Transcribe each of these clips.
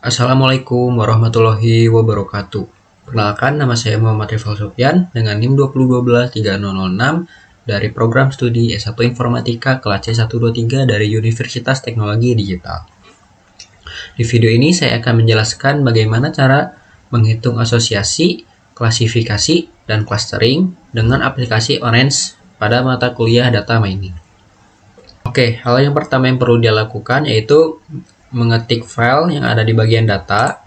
Assalamualaikum warahmatullahi wabarakatuh. Perkenalkan, nama saya Muhammad Rifal Sofyan dengan NIM 2012306 dari program studi S1 Informatika kelas C123 dari Universitas Teknologi Digital. Di video ini saya akan menjelaskan bagaimana cara menghitung asosiasi, klasifikasi, dan clustering dengan aplikasi Orange pada mata kuliah data mining. Oke, hal yang pertama yang perlu dilakukan yaitu mengetik file yang ada di bagian data.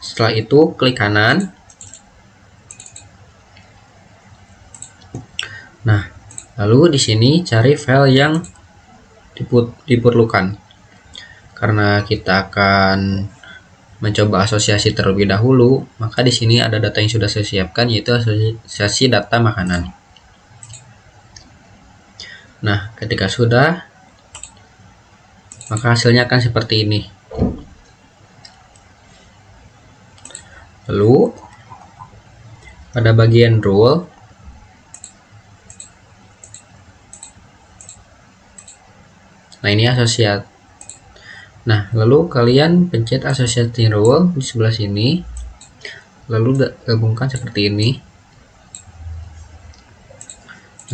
Setelah itu klik kanan. Nah, lalu di sini cari file yang diperlukan. Karena kita akan mencoba asosiasi terlebih dahulu, maka di sini ada data yang sudah saya siapkan, yaitu asosiasi data makanan. Nah, ketika sudah, maka hasilnya akan seperti ini. Lalu, pada bagian rule, nah ini asosiat. Nah, lalu kalian pencet associating rule di sebelah sini, lalu gabungkan seperti ini.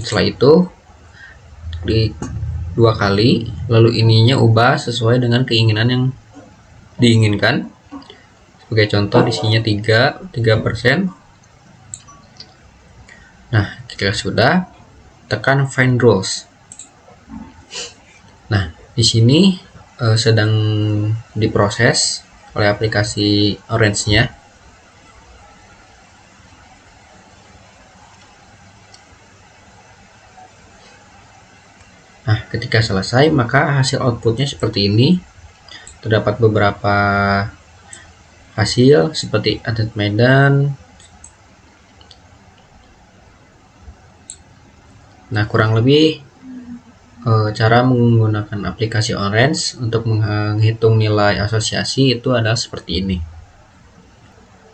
Setelah itu, klik 2 kali, lalu ininya ubah sesuai dengan keinginan yang diinginkan. Sebagai contoh, di sini 3%. Nah, ketika sudah, tekan find rules. Nah, di sini sedang diproses oleh aplikasi Orange-nya. Nah, ketika selesai, maka hasil outputnya seperti ini. Terdapat beberapa hasil seperti atlet Medan. Nah, kurang lebih cara menggunakan aplikasi Orange untuk menghitung nilai asosiasi itu adalah seperti ini.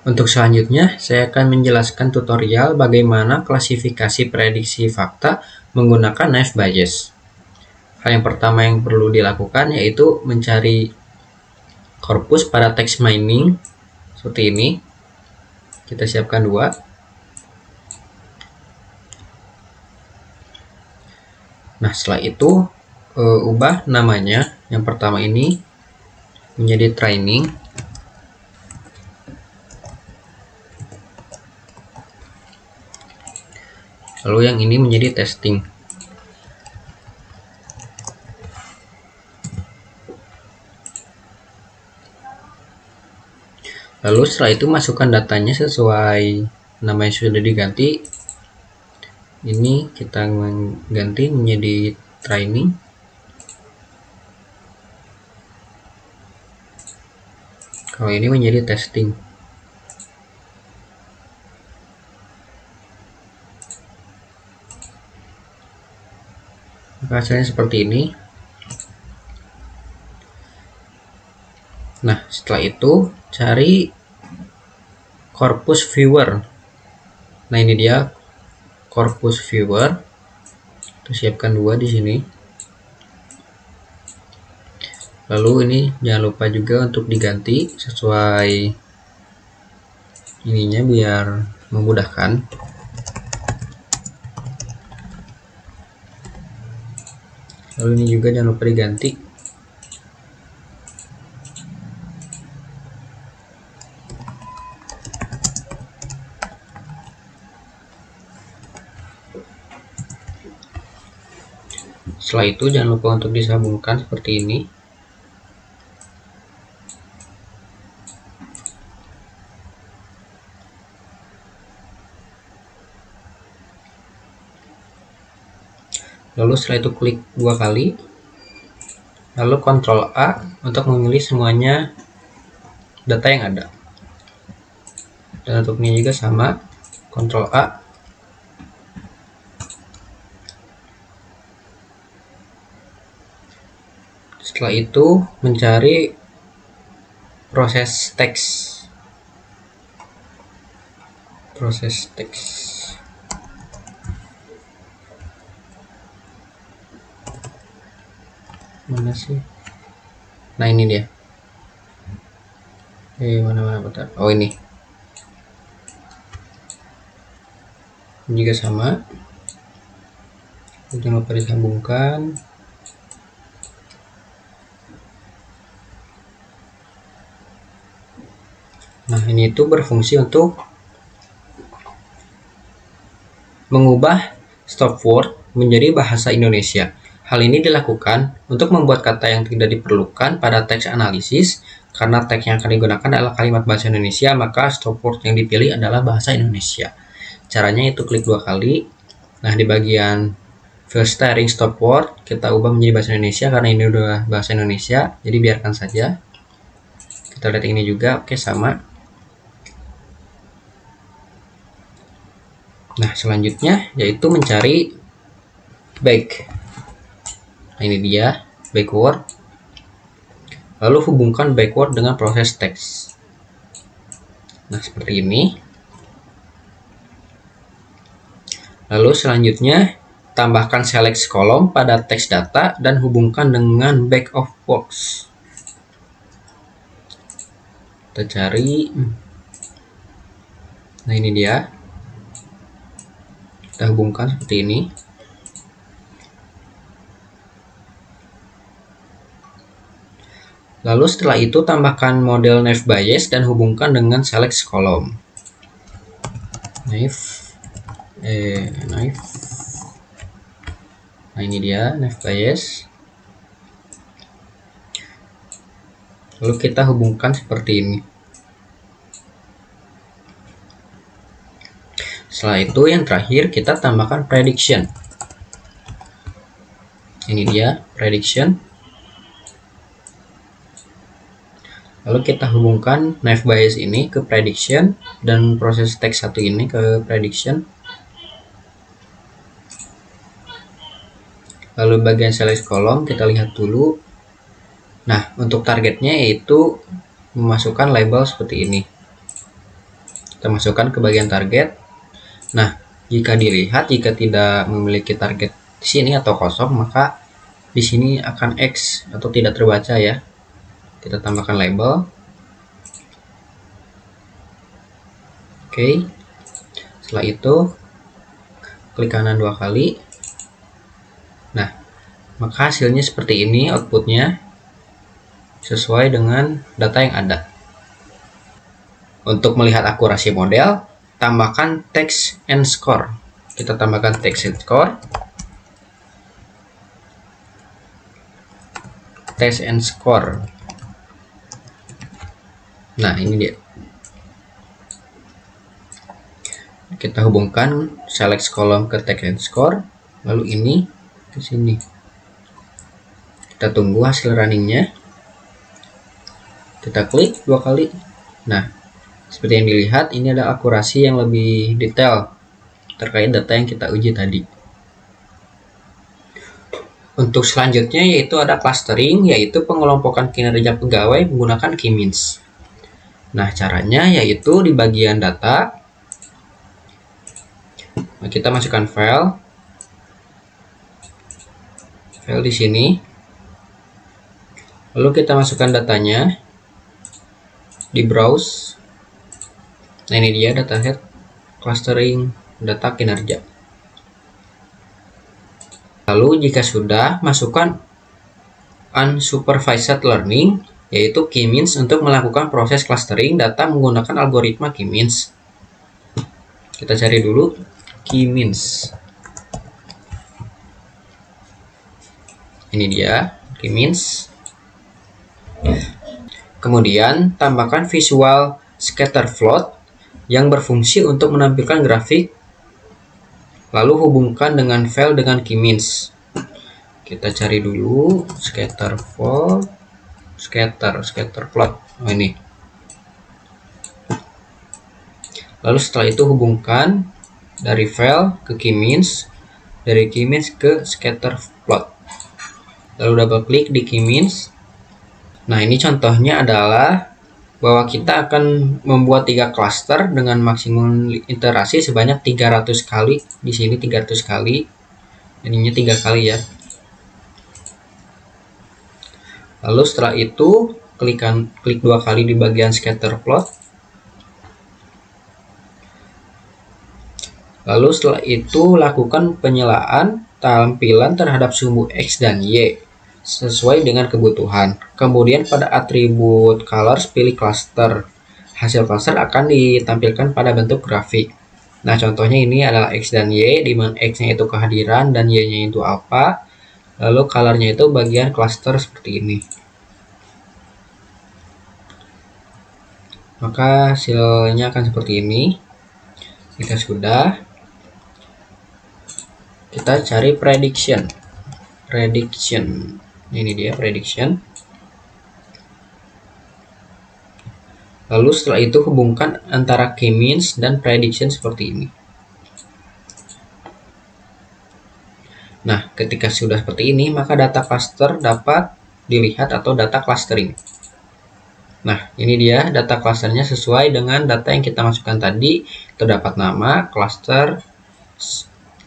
Untuk selanjutnya, saya akan menjelaskan tutorial bagaimana klasifikasi prediksi fakta menggunakan naive Bayes. Hal yang pertama yang perlu dilakukan yaitu mencari korpus pada text mining seperti ini. Kita siapkan 2. Nah, setelah itu ubah namanya. Yang pertama ini menjadi training. Lalu yang ini menjadi testing. Lalu setelah itu masukkan datanya sesuai nama yang sudah diganti. Ini kita ganti menjadi training. Kalau ini menjadi testing. Maka hasilnya seperti ini. Nah, setelah itu cari corpus viewer. Nah, ini dia corpus viewer. Kita siapkan 2 di sini. Lalu ini jangan lupa juga untuk diganti sesuai ininya biar memudahkan. Lalu ini juga jangan lupa diganti. Setelah itu jangan lupa untuk disambungkan seperti ini. Lalu setelah itu klik 2 kali. Lalu Ctrl A untuk memilih semuanya data yang ada. Dan untuk ini juga sama, Ctrl A. Setelah itu mencari proses teks. Mana sih? Nah, ini dia. Mana bentar. Oh, ini juga sama, jangan lupa disambungkan. Nah, ini itu berfungsi untuk mengubah stop word menjadi bahasa Indonesia. Hal ini dilakukan untuk membuat kata yang tidak diperlukan pada teks analisis. Karena teks yang akan digunakan adalah kalimat bahasa Indonesia, maka stop word yang dipilih adalah bahasa Indonesia. Caranya itu klik 2 kali. Nah, di bagian filtering stop word kita ubah menjadi bahasa Indonesia karena ini udah bahasa Indonesia, jadi biarkan saja. Kita lihat ini juga, oke, sama. Nah, selanjutnya yaitu mencari back. Nah, ini dia backword. Lalu hubungkan backword dengan proses teks. Nah, seperti ini. Lalu selanjutnya tambahkan select kolom pada teks data dan hubungkan dengan back of box. Kita cari. Nah, ini dia. Kita hubungkan seperti ini. Lalu setelah itu tambahkan model naive Bayes dan hubungkan dengan select kolom. Naive. Nah, ini dia naive Bayes. Lalu kita hubungkan seperti ini. Setelah itu yang terakhir kita tambahkan prediction. Ini dia prediction. Lalu kita hubungkan naive Bayes ini ke prediction dan proses teks satu ini ke prediction. Lalu bagian select kolom kita lihat dulu. Nah, untuk targetnya yaitu memasukkan label seperti ini. Kita masukkan ke bagian target. Nah, jika dilihat jika tidak memiliki target di sini atau kosong, maka di sini akan X atau tidak terbaca ya. Kita tambahkan label. Oke. Setelah itu klik kanan 2 kali. Nah, maka hasilnya seperti ini outputnya sesuai dengan data yang ada. Untuk melihat akurasi model, tambahkan text and score. Kita tambahkan text and score. Text and score. Nah, ini dia. Kita hubungkan select kolom ke text and score. Lalu ini ke sini. Kita tunggu hasil runningnya. Kita klik 2 kali. Nah, seperti yang dilihat, ini ada akurasi yang lebih detail terkait data yang kita uji tadi. Untuk selanjutnya yaitu ada clustering, yaitu pengelompokan kinerja pegawai menggunakan K-means. Nah, caranya yaitu di bagian data, kita masukkan file di sini. Lalu kita masukkan datanya di browse. Nah, ini dia dataset clustering data kinerja. Lalu jika sudah, masukkan unsupervised learning, yaitu K-means untuk melakukan proses clustering data menggunakan algoritma K-means. Kita cari dulu K-means. Ini dia K-means. Kemudian tambahkan visual scatter plot yang berfungsi untuk menampilkan grafik. Lalu hubungkan dengan file dengan K-means. Kita cari dulu scatter plot, scatter plot. Oh, ini. Lalu setelah itu hubungkan dari file ke K-means, dari K-means ke scatter plot. Lalu double klik di K-means. Nah, ini contohnya adalah bahwa kita akan membuat 3 cluster dengan maksimum iterasi sebanyak 300 kali. Di sini 300 kali. Ininya 3 kali ya. Lalu setelah itu klik 2 kali di bagian scatter plot. Lalu setelah itu lakukan penyelaan tampilan terhadap sumbu X dan Y sesuai dengan kebutuhan. Kemudian pada atribut colors pilih cluster. Hasil cluster akan ditampilkan pada bentuk grafik. Nah, contohnya ini adalah X dan Y, di mana X-nya itu kehadiran dan Y-nya itu apa. Lalu colornya itu bagian cluster seperti ini. Maka hasilnya akan seperti ini. Jika sudah, kita cari prediction. Ini dia prediction. Lalu setelah itu hubungkan antara key means dan prediction seperti ini. Nah, ketika sudah seperti ini, maka data cluster dapat dilihat atau data clustering. Nah, ini dia data clusternya sesuai dengan data yang kita masukkan tadi. Terdapat nama, cluster,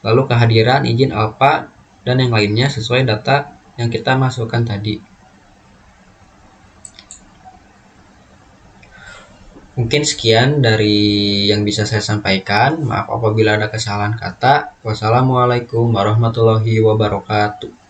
lalu kehadiran, izin alpha, dan yang lainnya sesuai data yang kita masukkan tadi. Mungkin sekian dari yang bisa saya sampaikan. Maaf apabila ada kesalahan kata. Wassalamualaikum warahmatullahi wabarakatuh.